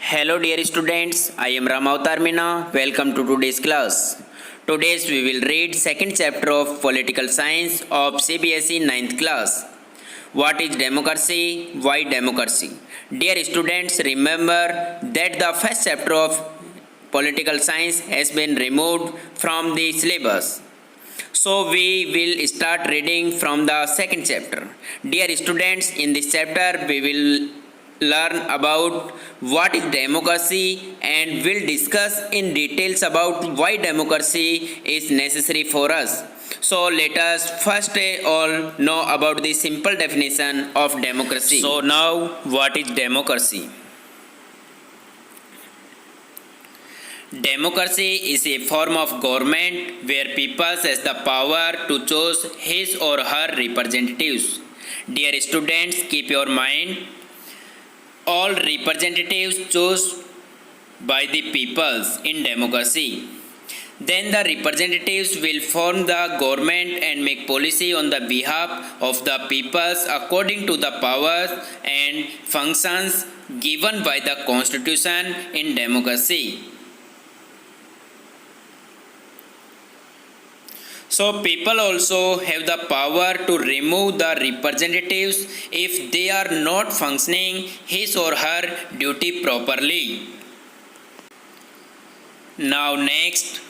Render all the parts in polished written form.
Hello dear students, I am Ramavatar Meena. Welcome to today's class. Today we will read second chapter of Political Science of CBSE ninth class. What is democracy? Why democracy? Dear students, remember that the first chapter of Political Science has been removed from the syllabus. So we will start reading from the second chapter. Dear students, in this chapter we will learn about what is democracy and will discuss in details about why democracy is necessary for us. So let us first all know about the simple definition of democracy. So now what is democracy? Democracy is a form of government where people has the power to choose his or her representatives. Dear students, keep your mind. All representatives chosen by the peoples in democracy. Then the representatives will form the government and make policy on the behalf of the peoples according to the powers and functions given by the constitution in democracy. So people also have the power to remove the representatives if they are not functioning his or her duty properly. Now next,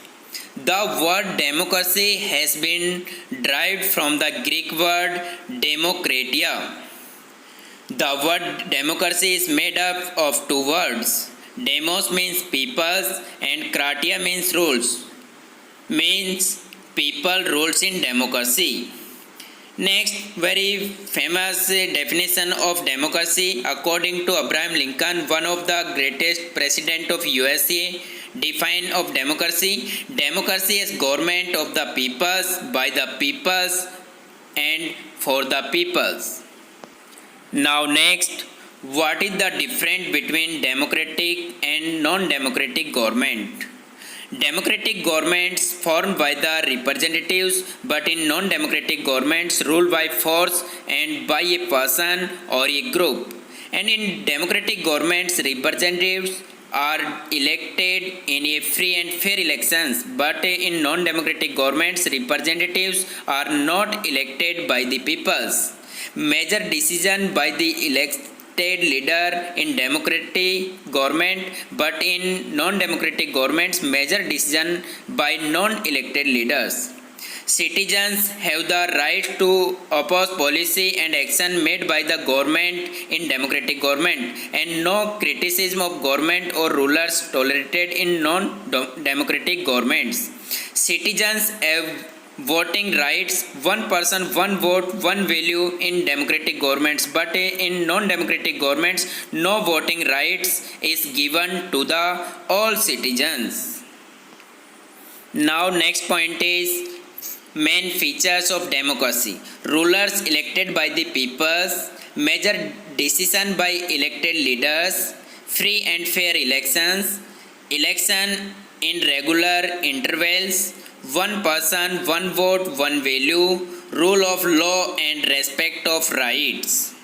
the word democracy has been derived from the Greek word demokratia. The word democracy is made up of two words. Demos means peoples and kratia means rules. Means people rules in democracy. Next, very famous definition of democracy according to Abraham Lincoln, one of the greatest president of USA, define of democracy. Democracy is government of the peoples, by the peoples and for the peoples. Now next, what is the difference between democratic and non-democratic government? Democratic governments formed by the representatives, but in non-democratic governments ruled by force and by a person or a group. And in democratic governments, representatives are elected in a free and fair elections, but in non-democratic governments, representatives are not elected by the peoples. Major decision by the elected leader in democratic government, but in non-democratic governments major decision by non-elected leaders. Citizens have the right to oppose policy and action made by the government in democratic government, and no criticism of government or rulers tolerated in non-democratic governments. Citizens have voting rights, one person one vote one value in democratic governments, but in non-democratic governments no voting rights is given to the all citizens. Now next point is main features of democracy. Rulers elected by the peoples, major decision by elected leaders, free and fair elections, election in regular intervals, one person, one vote, one value, rule of law and respect of rights.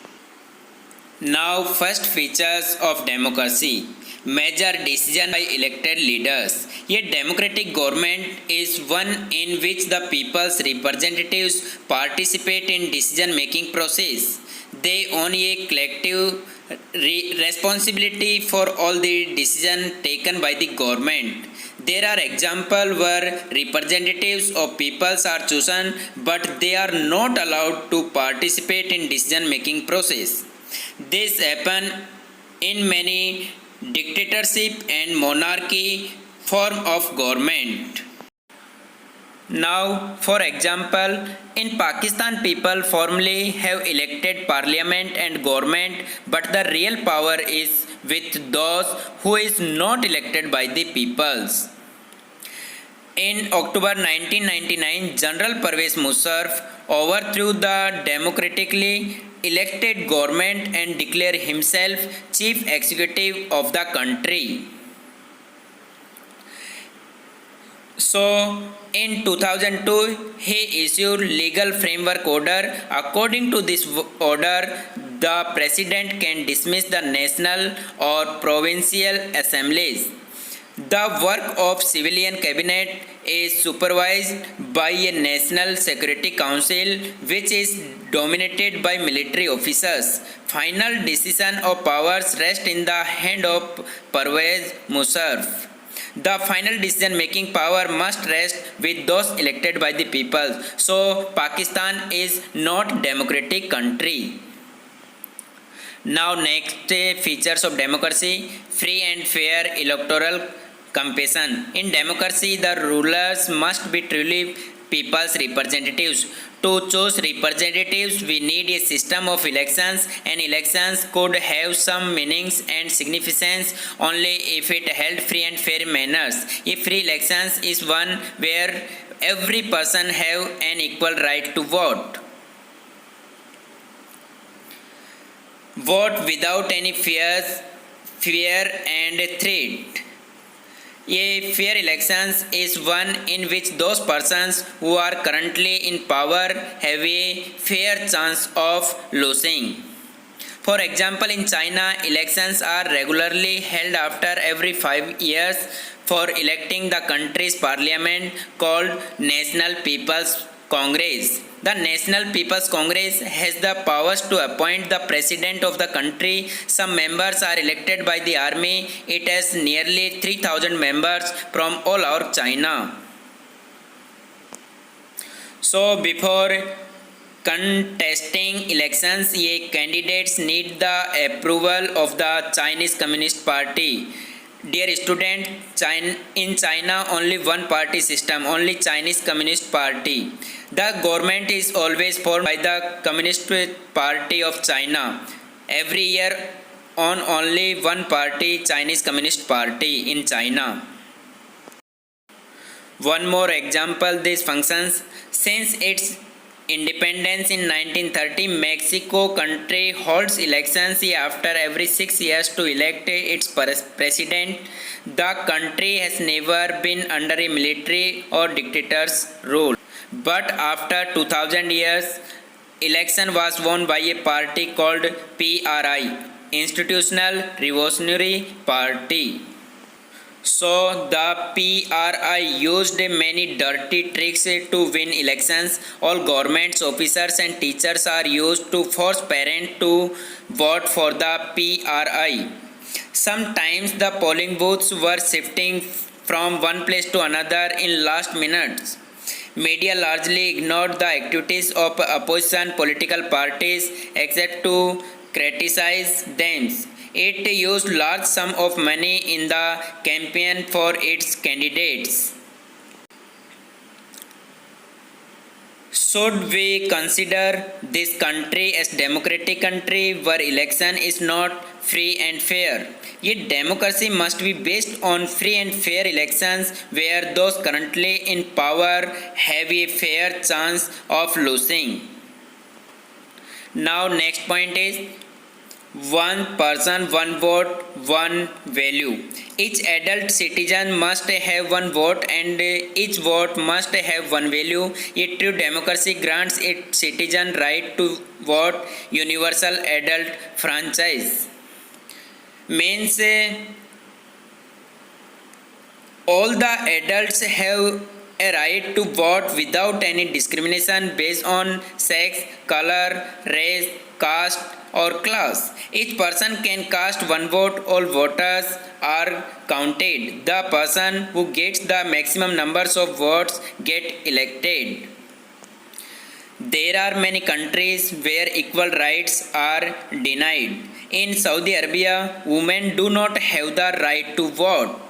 Now first features of democracy. Major decision by elected leaders. A democratic government is one in which the people's representatives participate in decision making process. They own a collective responsibility for all the decisions taken by the government. There are examples where representatives of peoples are chosen, but they are not allowed to participate in decision making process. This happens in many dictatorship and monarchy form of government. Now, for example, in Pakistan people formally have elected parliament and government, but the real power is with those who is not elected by the peoples. In October 1999, General Pervez Musharraf overthrew the democratically elected government and declared himself chief executive of the country. So, in 2002, he issued legal framework order. According to this order, the president can dismiss the national or provincial assemblies. The work of civilian cabinet is supervised by a National Security Council which is dominated by military officers. Final decision of powers rest in the hand of Pervez Musharraf. The final decision making power must rest with those elected by the people. So Pakistan is not democratic country. Now next features of democracy: free and fair electoral competition. In democracy, the rulers must be truly people's representatives. To choose representatives, we need a system of elections, and elections could have some meanings and significance only if it held free and fair manners. A free elections is one where every person have an equal right to vote. Vote without any fear and threat. A fair elections is one in which those persons who are currently in power have a fair chance of losing. For example, in China, elections are regularly held after every 5 years for electing the country's parliament called National People's Congress. The National People's Congress has the powers to appoint the president of the country. Some members are elected by the army. It has nearly 3,000 members from all over China. So before contesting elections, candidates need the approval of the Chinese Communist Party. Dear student, in China only one party system, only Chinese Communist Party. The government is always formed by the Communist Party of China. Every year on only one party, Chinese Communist Party in China. One more example, these functions. Since its independence in 1930, Mexico country holds elections after every 6 years to elect its president. The country has never been under a military or dictator's rule. But after 2000 years, election was won by a party called PRI, Institutional Revolutionary Party. So the PRI used many dirty tricks to win elections. All government officers and teachers are used to force parents to vote for the PRI. Sometimes the polling booths were shifting from one place to another in last minutes. Media largely ignored the activities of opposition political parties except to criticize them. It used large sum of money in the campaign for its candidates. Should we consider this country as democratic country where election is not free and fair? Yet democracy must be based on free and fair elections where those currently in power have a fair chance of losing. Now next point is one person, one vote, one value. Each adult citizen must have one vote and each vote must have one value. A true democracy grants its citizen right to vote. Universal adult franchise means all the adults have a right to vote without any discrimination based on sex, color, race, caste or class. Each person can cast one vote. All voters are counted. The person who gets the maximum numbers of votes get elected. There are many countries where equal rights are denied. In Saudi Arabia, women do not have the right to vote.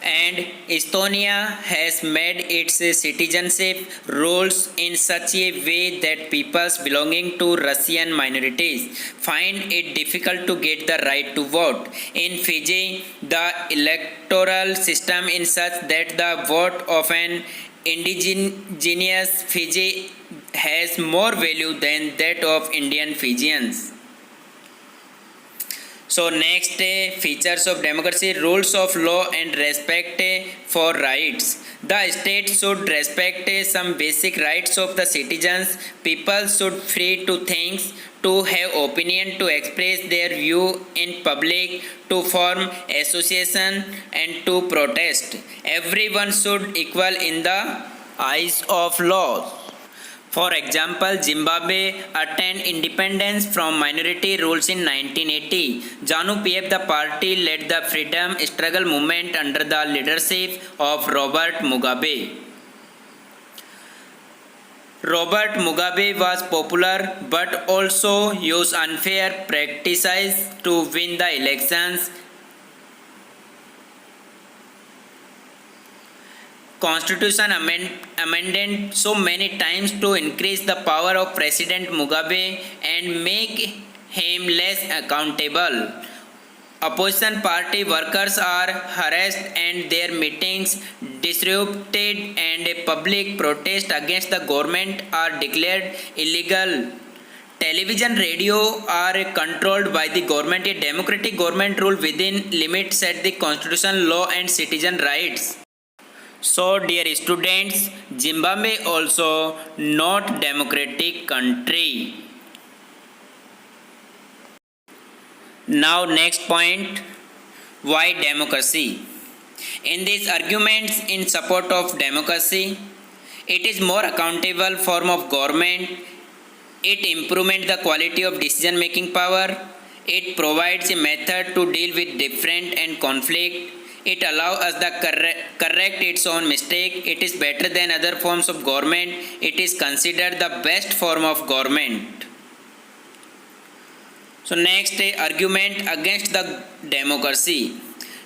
And Estonia has made its citizenship rules in such a way that peoples belonging to Russian minorities find it difficult to get the right to vote. In Fiji, the electoral system is such that the vote of an indigenous Fiji has more value than that of Indian Fijians. So next, features of democracy: rules of law and respect for rights. The state should respect some basic rights of the citizens. People should free to think, to have opinion, to express their view in public, to form association and to protest. Everyone should equal in the eyes of law. For example, Zimbabwe attained independence from minority rules in 1980. ZANU-PF, the party, led the freedom struggle movement under the leadership of Robert Mugabe. Robert Mugabe was popular but also used unfair practices to win the elections. Constitution amended so many times to increase the power of President Mugabe and make him less accountable. Opposition party workers are harassed and their meetings disrupted, and a public protest against the government are declared illegal. Television, radio are controlled by the government. A democratic government rule within limits set the constitution, law and citizen rights. So dear students, Zimbabwe also not democratic country. Now next point, why democracy? In these arguments in support of democracy, it is more accountable form of government. It improves the quality of decision making power. It provides a method to deal with different and conflict. It allows us to correct its own mistake. It is better than other forms of government. It is considered the best form of government. So next, argument against the democracy.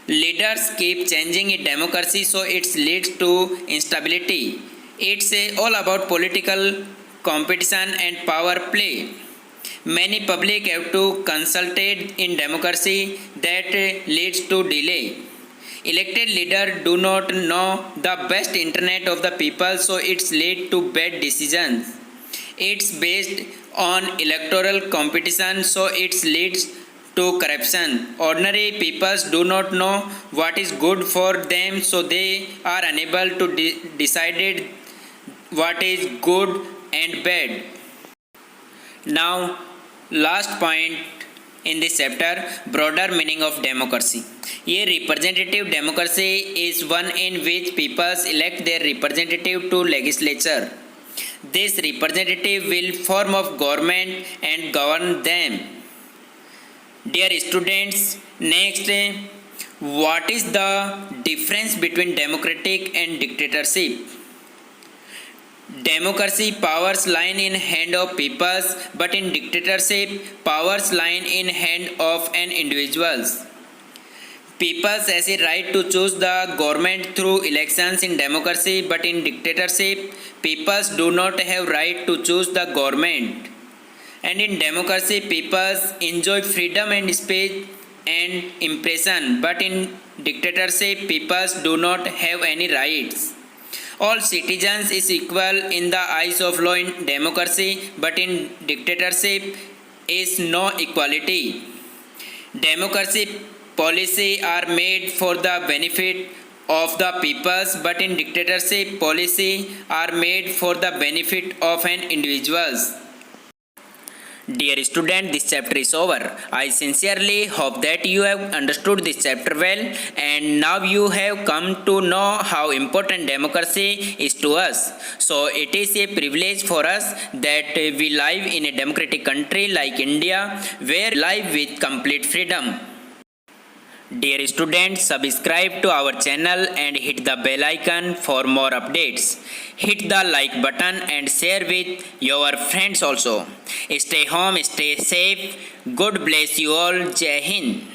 Leaders keep changing in democracy, so it leads to instability. It's all about political competition and power play. Many public have to consult in democracy, that leads to delay. Elected leaders do not know the best internet of the people, so it's lead to bad decisions. It's based on electoral competition, so it leads to corruption. Ordinary people do not know what is good for them, so they are unable to decide what is good and bad. Now, last point in this chapter, broader meaning of democracy. A representative democracy is one in which people elect their representative to legislature. This representative will form of government and govern them. Dear students, next, what is the difference between democratic and dictatorship? Democracy, powers lie in hand of peoples, but in dictatorship, powers lie in hand of an individuals. Peoples has a right to choose the government through elections in democracy, but in dictatorship, peoples do not have right to choose the government. And in democracy, peoples enjoy freedom and speech and impression, but in dictatorship, peoples do not have any rights. All citizens is equal in the eyes of law in democracy, but in dictatorship is no equality. Democracy policy are made for the benefit of the peoples, but in dictatorship policy are made for the benefit of an individuals. Dear student, this chapter is over. I sincerely hope that you have understood this chapter well, and now you have come to know how important democracy is to us. So it is a privilege for us that we live in a democratic country like India, where we live with complete freedom. Dear students, subscribe to our channel and hit the bell icon for more updates. Hit the like button and share with your friends also. Stay home, stay safe. God bless you all. Jai Hind.